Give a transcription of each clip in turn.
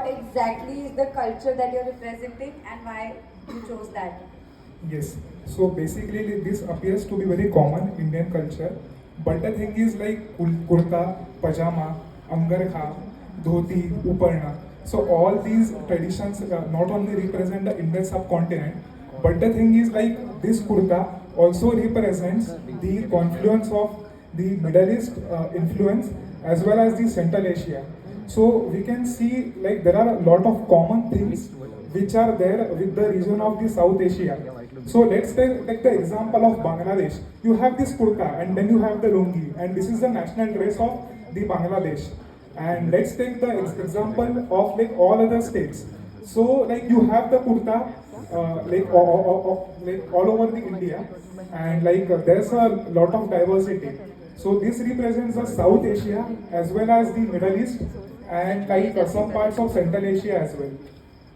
what exactly is the culture that you're representing and why you chose that. Yes. So basically, this appears to be very common Indian culture, but the thing is like kurta, pajama, angarkha, dhoti, uparna. So all these traditions not only represent the Indian subcontinent, but the thing is like this kurta also represents the confluence of the Middle East influence as well as the Central Asia. So we can see like there are a lot of common things which are there with the region of the South Asia. So let's take the example of Bangladesh. You have this kurta and then you have the lungi, and this is the national dress of the Bangladesh. And let's take the example of like all other states. So like you have the kurta like all over the India, and like there's a lot of diversity. So this represents the South Asia as well as the Middle East and like some parts of Central Asia as well.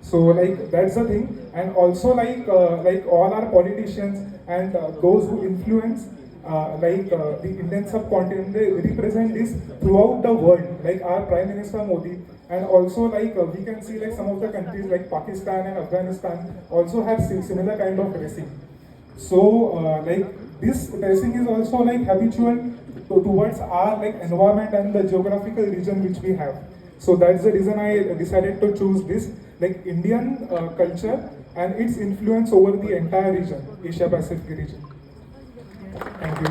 So like that's the thing, and also like all our politicians and those who influence the Indian subcontinent, they represent this throughout the world. Like our Prime Minister Modi, and also like we can see like some of the countries like Pakistan and Afghanistan also have similar kind of dressing. So like this dressing is also like habitual towards our like environment and the geographical region which we have. So that's the reason I decided to choose this like Indian culture and its influence over the entire region, Asia Pacific region. Thank you.